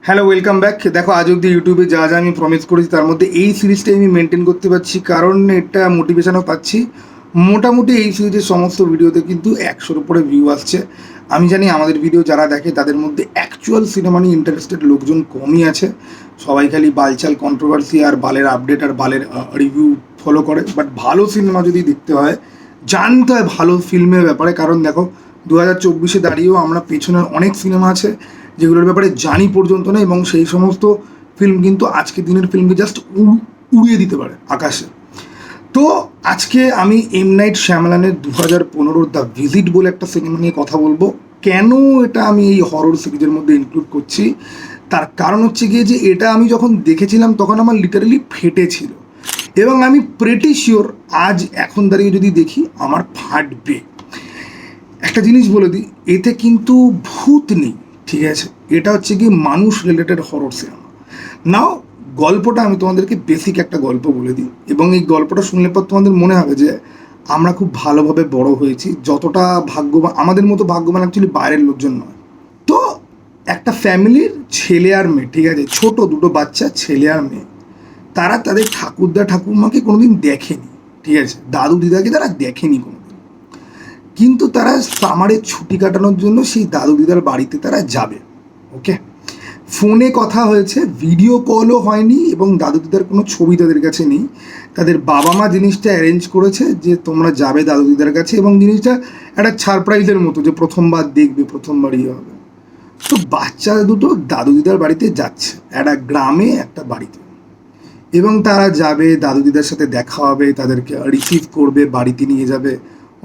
Hello, welcome back. দেখো, আজ অব্দি ইউটিউবে যা যা আমি প্রমিস করেছি তার মধ্যে এই সিরিজটাই আমি মেনটেন করতে পারছি, কারণ এটা মোটিভেশনও পাচ্ছি। মোটামুটি এই সিরিজের সমস্ত ভিডিওতে কিন্তু 100-র উপরে ভিউ আসছে। আমি জানি আমাদের ভিডিও যারা দেখে তাদের মধ্যে অ্যাকচুয়াল সিনেমা নিয়ে ইন্টারেস্টেড লোকজন কমই আছে। সবাই খালি বালচাল কন্ট্রোভার্সি আর বালের আপডেট আর বালের রিভিউ ফলো করে। বাট ভালো সিনেমা যদি দেখতে হয়, জানতে হয় ভালো ফিল্মের ব্যাপারে। কারণ দেখো, 2024-এ দাঁড়িয়েও আমরা পেছনের অনেক সিনেমা আছে যেগুলোর ব্যাপারে জানি পর্যন্ত না, এবং সেই সমস্ত ফিল্ম কিন্তু আজকের দিনের ফিল্মকে জাস্ট উড়িয়ে দিতে পারে আকাশে। তো আজকে আমি এম নাইট শ্যামলানের 2015 দ্য ভিজিট বলে একটা সিনেমা নিয়ে কথা বলবো। কেন এটা আমি এই হরর সিরিজের মধ্যে ইনক্লুড করছি, তার কারণ হচ্ছে গিয়ে যে এটা আমি যখন দেখেছিলাম তখন আমার লিটারালি ফেটেছিল, এবং আমি প্রেটি শিওর আজ এখন দাঁড়িয়ে যদি দেখি আমার ফাটবে। একটা জিনিস বলে দিই, এতে কিন্তু ভূত নেই, ঠিক আছে? এটা হচ্ছে কি মানুষ রিলেটেড হরর সিনেমা। নাও, গল্পটা আমি তোমাদেরকে বেসিক একটা গল্প বলে দিই, এবং এই গল্পটা শুনলে পর তোমাদের মনে হবে যে আমরা খুব ভালোভাবে বড় হয়েছি। যতটা ভাগ্যবান, আমাদের মতো ভাগ্যবান অ্যাকচুয়ালি বাইরের লোকজন নয়। তো একটা ফ্যামিলির ছেলে আর মেয়ে, ঠিক আছে, ছোট দুটো বাচ্চা, ছেলে আর মেয়ে, তারা তাদের ঠাকুরদা ঠাকুমাকে কোনোদিন দেখেনি, ঠিক আছে, দাদু দিদাকে তারা দেখেনি কোনোদিন। কিন্তু তারা সামারের ছুটি কাটানোর জন্য সেই দাদু দিদার বাড়িতে তারা যাবে। ওকে, ফোনে কথা হয়েছে, ভিডিও কলও হয়নি, এবং দাদু দিদার কোনো ছবি তাদের কাছে নেই। তাদের বাবা মা জিনিসটা অ্যারেঞ্জ করেছে যে তোমরা যাবে দাদু দিদার কাছে, এবং জিনিসটা একটা সারপ্রাইজের মতো, যে প্রথমবার দেখবে, প্রথমবার ইয়ে হবে। তো বাচ্চা দুটো দাদু দিদার বাড়িতে যাচ্ছে, একটা গ্রামে একটা বাড়িতে, এবং তারা যাবে, দাদু দিদার সাথে দেখা হবে, তাদেরকে রিসিভ করবে, বাড়িতে নিয়ে যাবে,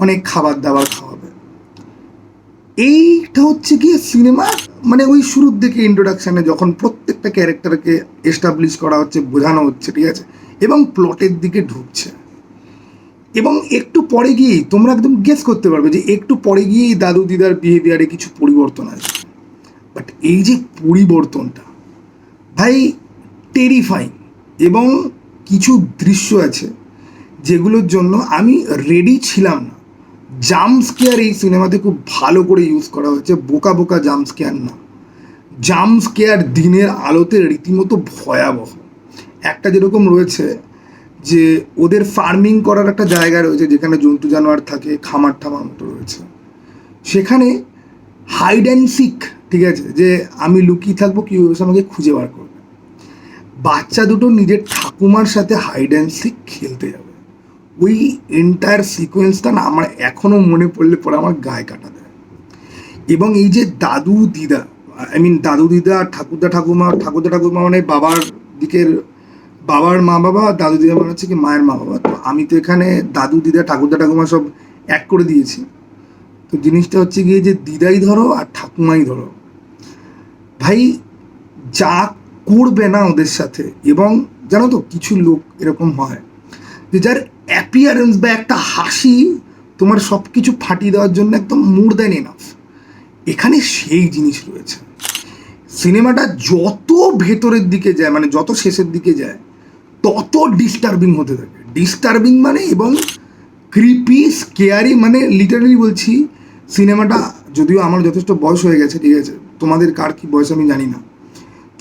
অনেক খাবার দাবার খাওয়াবে। এইটা হচ্ছে গিয়ে সিনেমা, মানে ওই শুরুর দিকে ইন্ট্রোডাকশানে যখন প্রত্যেকটা ক্যারেক্টারকে এস্টাবলিশ করা হচ্ছে, বোঝানো হচ্ছে, ঠিক আছে, এবং প্লটের দিকে ঢুকছে। এবং একটু পরে গিয়েই তোমরা একদম গেস করতে পারবে যে একটু পরে গিয়েই দাদু দিদার বিহেভিয়ারে কিছু পরিবর্তন আসবে। বাট এই যে পরিবর্তনটা, ভাই, টেরিফাইং। এবং কিছু দৃশ্য আছে যেগুলোর জন্য আমি রেডি ছিলাম না। জাম্প স্কেয়ার এই সিনেমাতে খুব ভালো করে ইউজ করা হয়েছে, বোকা বোকা জাম্প স্কেয়ার না, জাম্প স্কেয়ার দিনের আলোতে রীতিমতো ভয়াবহ। একটা যেরকম রয়েছে যে ওদের ফার্মিং করার একটা জায়গা রয়েছে যেখানে জন্তু জানোয়ার থাকে, খামার ঠামার মতো রয়েছে, সেখানে হাইড অ্যান্ড সিক, ঠিক আছে, যে আমি লুকিয়ে থাকবো, কেউ এসে আমাকে খুঁজে বার করবে। বাচ্চা দুটো নিজের ঠাকুমার সাথে হাইড অ্যান্ড সিক খেলতে যাবে। ওই এন্টায়ার সিকোয়েন্সটা না আমার এখনও মনে পড়লে পরে আমার গায়ে কাটা দেয়। এবং এই যে দাদু দিদা, দাদু দিদা, ঠাকুরদা ঠাকুমা মানে বাবার দিকের, বাবার মা বাবা, দাদু দিদা মানে হচ্ছে কি মায়ের মা বাবা। তো আমি তো এখানে দাদু দিদা ঠাকুরদা ঠাকুমা সব এক করে দিয়েছি। তো জিনিসটা হচ্ছে গিয়ে যে দিদাই ধরো আর ঠাকুমাই ধরো, ভাই, যা করবে না ওদের সাথে। এবং জানো তো, কিছু লোক এরকম হয় যে যার অ্যাপিয়ারেন্স বা একটা হাসি তোমার সব কিছু ফাটিয়ে দেওয়ার জন্য একদম মোর দ্যান এনাফ। এখানে সেই জিনিস রয়েছে। সিনেমাটা যত ভেতরের দিকে যায়, মানে যত শেষের দিকে যায়, তত ডিস্টার্বিং হতে থাকে। ডিস্টার্বিং মানে, এবং ক্রিপি, স্কেয়ারি, মানে লিটারালি বলছি, সিনেমাটা, যদিও আমার যথেষ্ট বয়স হয়ে গেছে, ঠিক আছে, তোমাদের কার কী বয়স আমি জানি না,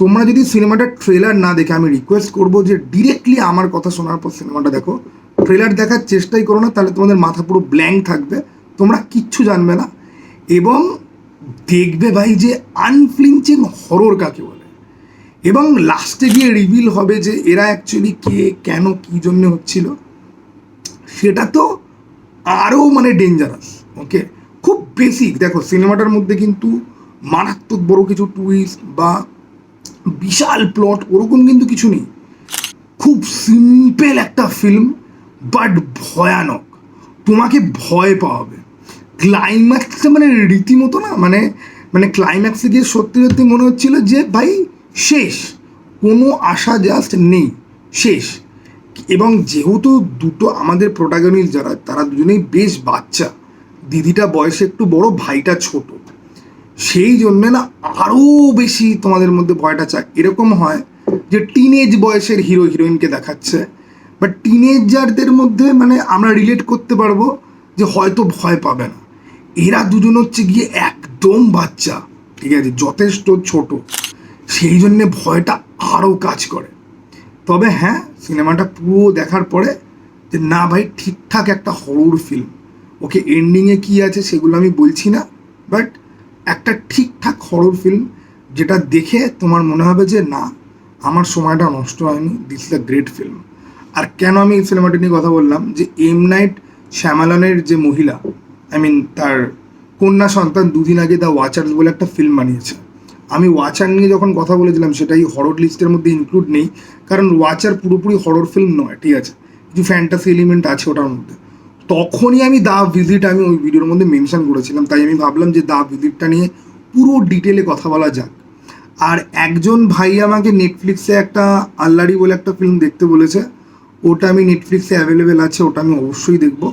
তোমরা যদি সিনেমাটার ট্রেলার না দেখে, আমি রিকোয়েস্ট করবো যে ডিরেক্টলি আমার কথা শোনার পর সিনেমাটা দেখো। ট্রেলার দেখার চেষ্টাই করো না, তাহলে তোমাদের মাথা পুরো ব্ল্যাঙ্ক থাকবে, তোমরা কিচ্ছু জানবে না। এবং দেখবে ভাই যে আনফ্লিঞ্চিং হরর কাকে বলে, এবং লাস্টে গিয়ে রিভিল হবে যে এরা অ্যাকচুয়ালি কে, কেন, কী জন্য হচ্ছিল, সেটা তো আরও মানে ডেঞ্জারাস। ওকে, খুব বেসিক। দেখো, সিনেমাটার মধ্যে কিন্তু মারাত্মক বড় কিছু টুইস্ট বা বিশাল প্লট ওরকম কিন্তু কিছু নেই। খুব সিম্পল একটা ফিল্ম, বাট ভয়ানক, তোমাকে ভয় পাওয়াবে। ক্লাইম্যাক্সে মানে রীতিমতো না, মানে মানে ক্লাইম্যাক্সে গিয়ে সত্যি সত্যি মনে হচ্ছিল যে ভাই শেষ, কোনো আশা জাস্ট নেই, শেষ। এবং যেহেতু দুটো আমাদের প্রোটাগনিস্ট যারা, তারা দুজনেই বেশ বাচ্চা, দিদিটা বয়সে একটু বড়, ভাইটা ছোট, সেই জন্যে না আরও বেশি তোমাদের মধ্যে ভয়টা চায়। এরকম হয় যে টিনেজ বয়সের হিরো হিরোইনকে দেখাচ্ছে, বাট টিনেজারদের মধ্যে মানে আমরা রিলেট করতে পারবো যে হয়তো ভয় পাবে না। এরা দুজন হচ্ছে গিয়ে একদম বাচ্চা, ঠিক আছে, যথেষ্ট ছোট, সেই জন্যে ভয়টা আরও কাজ করে। তবে হ্যাঁ, সিনেমাটা পুরো দেখার পরে যে না ভাই ঠিকঠাক একটা হরর ফিল্ম, ওকে এন্ডিংয়ে কী আছে সেগুলো আমি বলছি না, বাট একটা ঠিকঠাক হরর ফিল্ম যেটা দেখে তোমার মনে হবে যে না, আমার সময়টা নষ্ট হয়নি, this is a great film. আর কেন আমি এই সিনেমাটি নিয়ে কথা বললাম, যে এম নাইট শ্যামালনের যে মহিলা, আই মিন তার কন্যা সন্তান দুদিন আগে দ্য ওয়াচার্স বলে একটা ফিল্ম বানিয়েছে। আমি ওয়াচার নিয়ে যখন কথা বলেছিলাম সেটাই হরর লিস্টের মধ্যে ইনক্লুড নেই, কারণ ওয়াচার পুরোপুরি হরর ফিল্ম নয়, ঠিক আছে, কিছু ফ্যান্টাসি এলিমেন্ট আছে ওটার মধ্যে। তখনই আমি দ্য ভিজিট আমি ওই ভিডিওর মধ্যে মেনশন করেছিলাম, তাই আমি ভাবলাম যে দ্য ভিজিটটা নিয়ে পুরো ডিটেলে কথা বলা যাক। আর একজন ভাই আমাকে নেটফ্লিক্সে একটা আল্লারি বলে একটা ফিল্ম দেখতে বলেছে, ওটা আমি নেটফ্লিক্সে অ্যাভেলেবেল আছে, ওটা আমি অবশ্যই দেখবো।